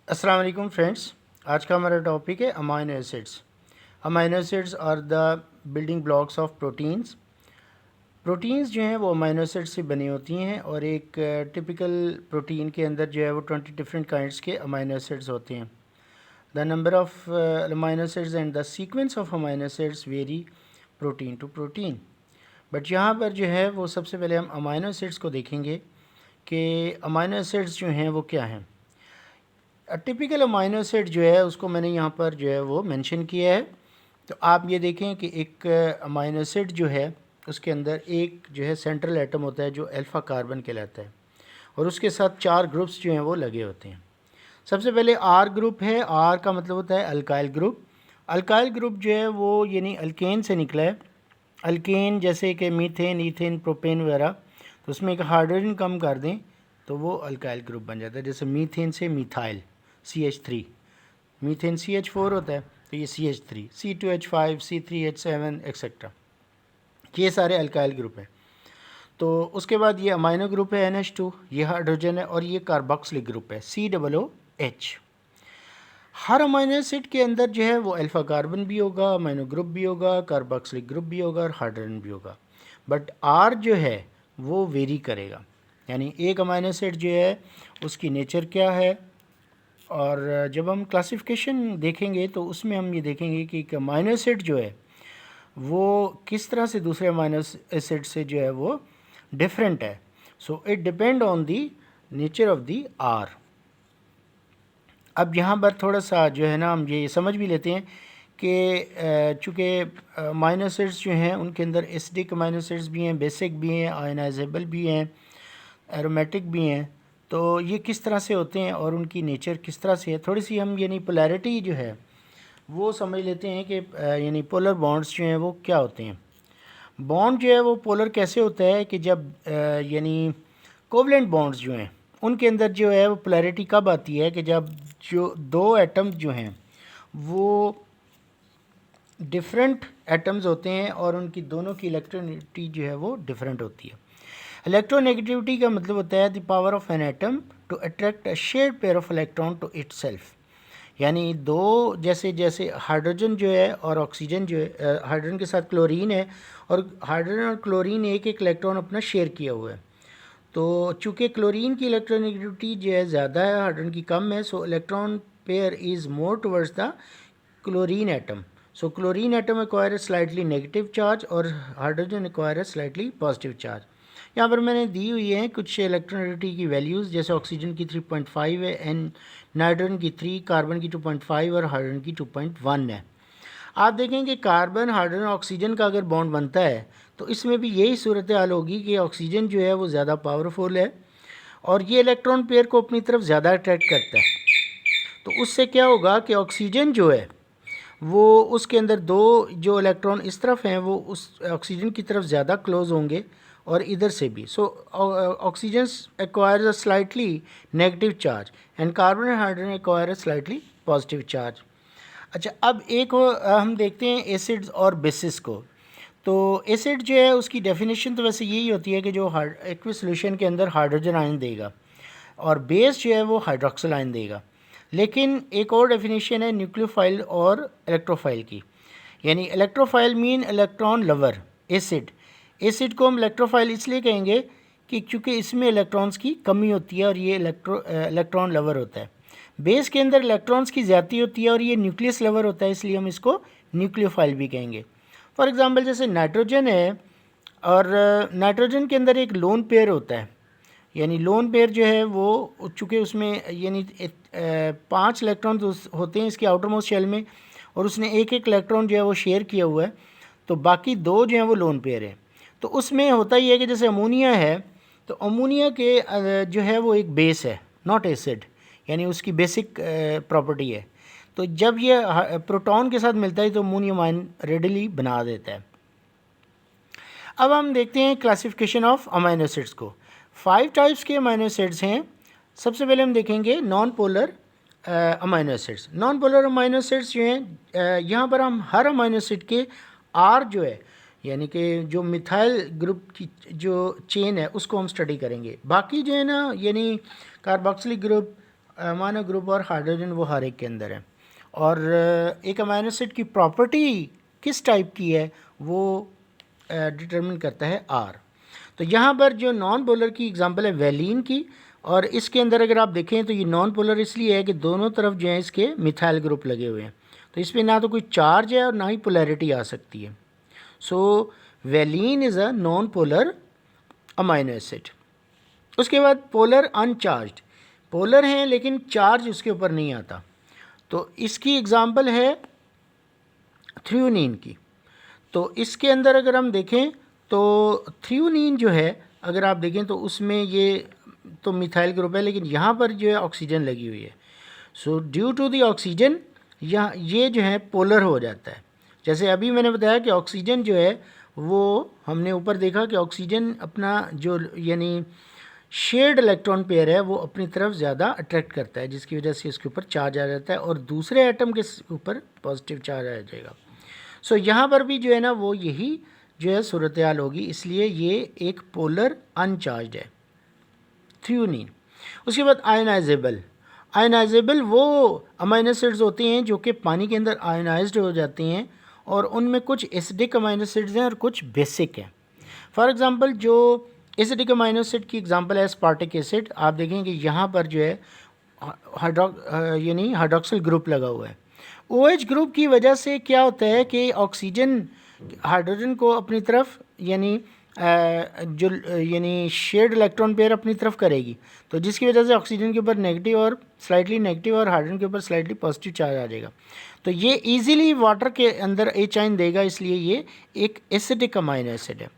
अस्सलाम वालेकुम फ्रेंड्स। आज का हमारा टॉपिक है amino acids. Amino acids are the building blocks of proteins. Proteins जो हैं वो अमाइनो एसिड्स से बनी होती हैं और एक टिपिकल प्रोटीन के अंदर जो है वो 20 डिफरेंट काइंड्स के अमाइनो एसिड्स होते हैं। The number of amino acids and the sequence of amino acids vary protein to protein. But यहाँ पर जो है वो सबसे पहले हम अमाइनो एसिड्स को देखेंगे कि अमाइनो एसिड्स जो हैं वो क्या हैं। टिपिकल अमाइनो एसिड जो है उसको मैंने यहाँ पर जो है वो मेंशन किया है। तो आप ये देखें कि एक अमाइनो एसिड जो है उसके अंदर एक जो है सेंट्रल एटम होता है जो अल्फ़ा कार्बन कहलाता है और उसके साथ 4 ग्रुप्स जो हैं वो लगे होते हैं। सबसे पहले आर ग्रुप है। आर का मतलब होता है अल्काइल ग्रुप। अल्काइल ग्रुप जो है वो यानी अल्केन से निकला है। अल्केन जैसे कि मीथेन, ईथेन, प्रोपेन वगैरह, तो उसमें एक हाइड्रोजन कम कर दें तो वो अल्काइल ग्रुप बन जाता है। जैसे मीथेन से मिथाइल CH3, मीथेन CH4 होता है तो ये CH3, C2H5, C3H7 एक्सेट्रा, ये सारे अल्काइल ग्रुप हैं। तो उसके बाद ये अमाइनो ग्रुप है NH2, ये हाइड्रोजन है, और ये कार्बोक्सिलिक ग्रुप है COOH। हर अमाइनो एसिड के अंदर जो है वो अल्फ़ा कार्बन भी होगा, अमाइनो ग्रुप भी होगा, कार्बोक्सिलिक ग्रुप भी होगा और हाइड्रोजन भी होगा। बट आर जो है वो वेरी करेगा, यानी एक अमाइनो एसिड जो है उसकी नेचर क्या है। और जब हम क्लासिफिकेशन देखेंगे तो उसमें हम ये देखेंगे कि एक अमाइनो एसिड जो है वो किस तरह से दूसरे अमाइनो एसिड से जो है वो डिफरेंट है। So it depend on the nature of the R. अब यहाँ पर थोड़ा सा जो है ना हम ये समझ भी लेते हैं कि चूँकि अमाइनो एसिड्स जो हैं उनके अंदर एसिडिक अमाइनो एसिड्स भी हैं, बेसिक भी हैं, आयनाइजेबल भी हैं, एरोमेटिक भी हैं। तो ये किस तरह से होते हैं और उनकी नेचर किस तरह से है, थोड़ी सी हम यानी पोलैरिटी जो है वो समझ लेते हैं कि यानी पोलर बॉन्ड्स जो हैं वो क्या होते हैं। बॉन्ड जो है वो पोलर कैसे होता है कि जब यानी कोवलेंट बॉन्ड्स जो हैं उनके अंदर जो है वो पोलैरिटी कब आती है कि जब जो दो एटम्स जो हैं वो डिफरेंट एटम्स होते हैं और उनकी दोनों की इलेक्ट्रोनेगेटिविटी जो है वो डिफरेंट होती है। इलेक्ट्रोनेगेटिविटी का मतलब होता है the power of an atom to attract a shared pair of electron to itself. यानी दो जैसे जैसे हाइड्रोजन जो है और ऑक्सीजन जो है, हाइड्रोजन के साथ क्लोरीन है और हाइड्रोजन और क्लोरीन एक एक इलेक्ट्रॉन अपना शेयर किया हुआ है। तो चूँकि क्लोरीन की इलेक्ट्रोनेगेटिविटी जो है ज़्यादा है, हाइड्रोजन की कम है, so electron pair is more towards the chlorine atom. So chlorine atom acquire slightly negative charge और hydrogen acquire slightly positive charge. यहाँ पर मैंने दी हुई है कुछ इलेक्ट्रोनेगेटिविटी की वैल्यूज़, जैसे ऑक्सीजन की 3.5 है, एन नाइट्रोजन की 3, कार्बन की 2.5 और हाइड्रोजन की 2.1 है। आप देखें कि कार्बन, हाइड्रोजन, ऑक्सीजन का अगर बॉन्ड बनता है तो इसमें भी यही सूरत हाल होगी कि ऑक्सीजन जो है वो ज़्यादा पावरफुल है और ये इलेक्ट्रॉन पेयर को अपनी तरफ ज़्यादा अट्रैक्ट करता है। तो उससे क्या होगा कि ऑक्सीजन जो है वो उसके अंदर दो जो इलेक्ट्रॉन इस तरफ हैं वो उस ऑक्सीजन की तरफ ज़्यादा क्लोज होंगे और इधर से भी। So oxygen acquires a slightly negative charge and carbon and hydrogen acquire slightly positive charge. अच्छा, अब एक हम देखते हैं एसिड्स और बेसिस को। तो एसिड जो है उसकी डेफिनेशन तो वैसे यही होती है कि जो एक्विस सॉल्यूशन के अंदर हाइड्रोजन आयन देगा और बेस जो है वो हाइड्रोक्सिल आयन देगा। लेकिन एक और डेफिनेशन है न्यूक्लियोफाइल और इलेक्ट्रोफाइल की। यानी electrophile mean electron lover. Acid acid को हम इलेक्ट्रोफाइल इसलिए कहेंगे कि क्योंकि इसमें इलेक्ट्रॉन्स की कमी होती है और ये इलेक्ट्रॉन लवर होता है। बेस के अंदर इलेक्ट्रॉन्स की ज़्यादती होती है और ये न्यूक्लियस लवर होता है, इसलिए हम इसको न्यूक्लियोफाइल भी कहेंगे। फॉर एग्ज़ाम्पल जैसे नाइट्रोजन है और नाइट्रोजन के अंदर एक लोन पेयर होता है। यानी लोन पेयर जो है वो चूँकि उसमें यानी 5 इलेक्ट्रॉन होते हैं इसके आउटर मोस्ट शेल में और उसने एक एक इलेक्ट्रॉन जो है वो शेयर किया हुआ है, तो बाकी 2 जो हैं वो लोन पेयर है। तो उसमें होता ही है कि जैसे अमोनिया है तो अमोनिया के जो है वो एक बेस है, नॉट एसिड, यानी उसकी बेसिक प्रॉपर्टी है। तो जब ये प्रोटॉन के साथ मिलता है तो अमोनियम आयन रेडिली बना देता है। अब हम देखते हैं क्लासिफिकेशन ऑफ अमाइनो एसिड्स को। 5 टाइप्स के अमाइनो एसिड्स हैं। सबसे पहले हम देखेंगे non polar amino acids. Non polar amino acids जो हैं यहाँ पर हम हर अमाइनो एसिड के आर जो है यानी कि जो मिथाइल ग्रुप की जो चेन है उसको हम स्टडी करेंगे। बाकी जो है ना यानी कार्बोक्सिलिक ग्रुप, अमाइनो ग्रुप और हाइड्रोजन वो हर एक के अंदर है। और एक अमाइनो एसिड की प्रॉपर्टी किस टाइप की है वो डिटरमिन करता है आर। तो यहाँ पर जो नॉन पोलर की एग्जांपल है वैलीन की, और इसके अंदर अगर आप देखें तो ये नॉन पोलर इसलिए है कि दोनों तरफ जो है इसके मिथाइल ग्रुप लगे हुए हैं, तो इसमें ना तो कोई चार्ज है और ना ही पोलैरिटी आ सकती है। So valine is a non polar amino acid. उसके बाद पोलर अनचार्ज्ड, पोलर हैं लेकिन चार्ज उसके ऊपर नहीं आता, तो इसकी एग्जांपल है थ्रियोनीन की। तो इसके अंदर अगर हम देखें तो थ्रियोनीन जो है अगर आप देखें तो उसमें ये तो मिथाइल ग्रुप है लेकिन यहाँ पर जो है ऑक्सीजन लगी हुई है। So due to the oxygen यहाँ ये जो है पोलर हो जाता है। जैसे अभी मैंने बताया कि ऑक्सीजन जो है वो हमने ऊपर देखा कि ऑक्सीजन अपना जो यानी शेयर्ड इलेक्ट्रॉन पेयर है वो अपनी तरफ ज़्यादा अट्रैक्ट करता है, जिसकी वजह से इसके ऊपर चार्ज आ जाता है और दूसरे एटम के ऊपर पॉजिटिव चार्ज आ जाएगा। सो यहाँ पर भी जो है ना वो यही जो है सूरत हाल होगी, इसलिए ये एक पोलर अनचार्ज है थ्रियोनीन। उसके बाद आयनाइजेबल, आयनाइजेबल वो अमाइनो एसिड्स होते हैं जो कि पानी के अंदर आयनाइज्ड हो जाते हैं और उनमें कुछ एसिडिक अमाइनो एसिड्स हैं और कुछ बेसिक हैं। फॉर एग्जांपल जो एसिडिक अमाइनो एसिड की एग्जांपल है स्पार्टिक एसिड, आप देखेंगे यहाँ पर जो है यानी हाइड्रोक्सिल ग्रुप लगा हुआ है। OH ग्रुप की वजह से क्या होता है कि ऑक्सीजन हाइड्रोजन को अपनी तरफ यानी जो यानी शेयर्ड इलेक्ट्रॉन पेयर अपनी तरफ करेगी, तो जिसकी वजह से ऑक्सीजन के ऊपर नेगेटिव और स्लाइटली नेगेटिव और हाइड्रोजन के ऊपर स्लाइटली पॉजिटिव चार्ज आ जाएगा। तो ये इजीली वाटर के अंदर H आयन देगा, इसलिए ये एक एसिडिक अमाइनो एसिड है।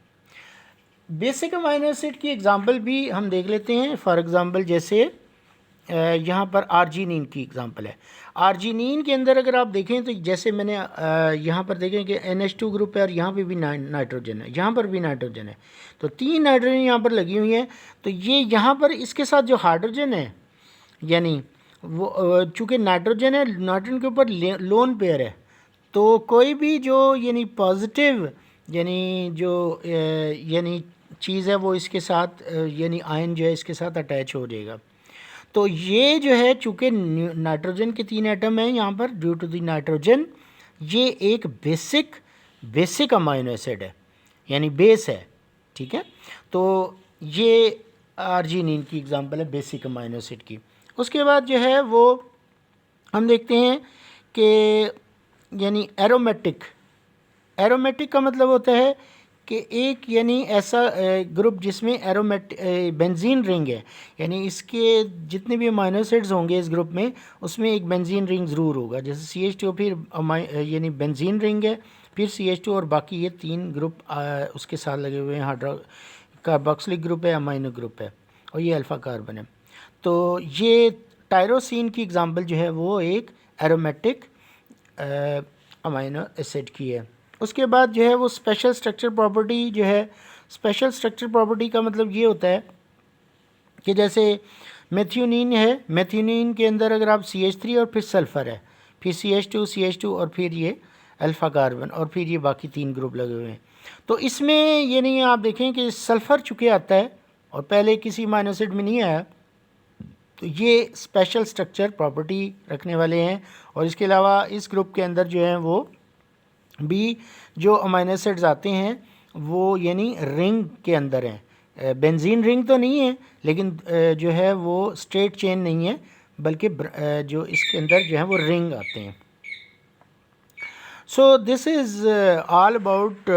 बेसिक अमाइनो एसिड की एग्जांपल भी हम देख लेते हैं। फॉर एग्जांपल जैसे यहाँ पर आर्जिनिन की एग्जांपल है। आर्जिनिन के अंदर अगर आप देखें तो जैसे मैंने यहाँ पर देखें कि NH2 ग्रुप है और यहाँ पे भी नाइट्रोजन है, यहाँ पर भी नाइट्रोजन है, तो 3 नाइट्रोजन यहाँ पर लगी हुई हैं। तो ये यहाँ पर इसके साथ जो हाइड्रोजन है यानी वो चूँकि नाइट्रोजन है, नाइट्रोजन के ऊपर लोन पेयर है, तो कोई भी जो यानी पॉजिटिव यानी जो यानी चीज़ है वो इसके साथ यानी आयन जो है इसके साथ अटैच हो जाएगा। तो ये जो है चूँकि नाइट्रोजन के 3 एटम हैं यहाँ पर ड्यू टू द नाइट्रोजन, ये एक बेसिक अमाइनो एसिड है यानी बेस है, ठीक है। तो ये आर्जिनिन की एग्जांपल है बेसिक अमाइनो एसिड की। उसके बाद जो है वो हम देखते हैं कि यानी एरोमेटिक का मतलब होता है कि एक यानी ऐसा ग्रुप जिसमें बेंजीन रिंग है, यानी इसके जितने भी अमाइनो एसिड्स होंगे इस ग्रुप में उसमें एक बेंजीन रिंग ज़रूर होगा। जैसे CH2 फिर यानी बेंजीन रिंग है, फिर CH2 और बाकी ये 3 ग्रुप उसके साथ लगे हुए हैं। कार्बोक्सिलिक ग्रुप है, अमाइनो ग्रुप है और ये अल्फ़ा कार्बन है। तो ये टायरोसिन की एग्जांपल जो है वो एक एरोमेटिक अमाइनो एसिड की है। उसके बाद जो है वो स्पेशल स्ट्रक्चर प्रॉपर्टी जो है, स्पेशल स्ट्रक्चर प्रॉपर्टी का मतलब ये होता है कि जैसे मेथियोनिन है, मेथियोनिन के अंदर अगर आप CH3 और फिर सल्फ़र है, फिर CH2 और फिर ये अल्फ़ा कार्बन और फिर ये बाकी 3 ग्रुप लगे हुए हैं। तो इसमें ये नहीं आप देखें कि सल्फ़र चुके आता है और पहले किसी अमाइनो एसिड में नहीं आया, तो ये स्पेशल स्ट्रक्चर प्रॉपर्टी रखने वाले हैं। और इसके अलावा इस ग्रुप के अंदर जो है वो भी जो अमाइनो एसिड्स आते हैं वो यानी रिंग के अंदर हैं। बेंजीन रिंग तो नहीं है लेकिन जो है वो स्ट्रेट चेन नहीं है, बल्कि जो इसके अंदर जो है वो रिंग आते हैं। So this is all about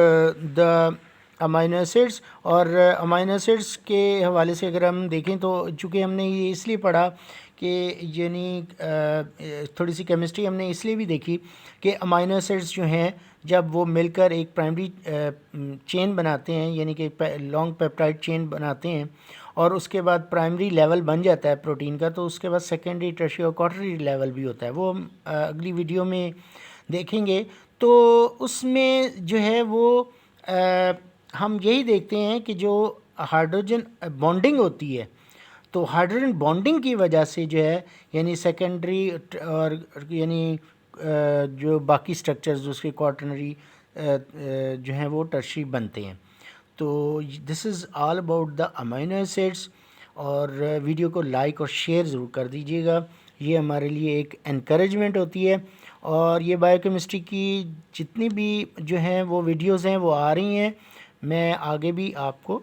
the amino acids. और अमाइनो एसिड्स के हवाले से अगर हम देखें तो चूँकि हमने ये इसलिए पढ़ा कि यानी थोड़ी सी केमिस्ट्री हमने इसलिए भी देखी कि अमाइनो एसिड्स जो हैं जब वो मिलकर एक प्राइमरी चेन बनाते हैं यानी कि लॉन्ग पेप्टाइड चेन बनाते हैं और उसके बाद प्राइमरी लेवल बन जाता है प्रोटीन का, तो उसके बाद सेकेंडरी, टर्शियरी और क्वार्टरी लेवल भी होता है, वो हम अगली वीडियो में देखेंगे। तो उसमें जो है वो हम यही देखते हैं कि जो हाइड्रोजन बॉन्डिंग होती है, तो हाइड्रोजन बॉन्डिंग की वजह से जो है यानी सेकेंडरी और यानी जो बाकी स्ट्रक्चर्स दूसरे क्वार्टनरी जो हैं वो टर्शियरी बनते हैं। तो this is all about the amino acids. और वीडियो को लाइक और शेयर ज़रूर कर दीजिएगा, ये हमारे लिए एक एनकरेजमेंट होती है। और ये बायोकेमिस्ट्री की जितनी भी जो हैं वो वीडियोज़ हैं वो आ रही हैं, मैं आगे भी आपको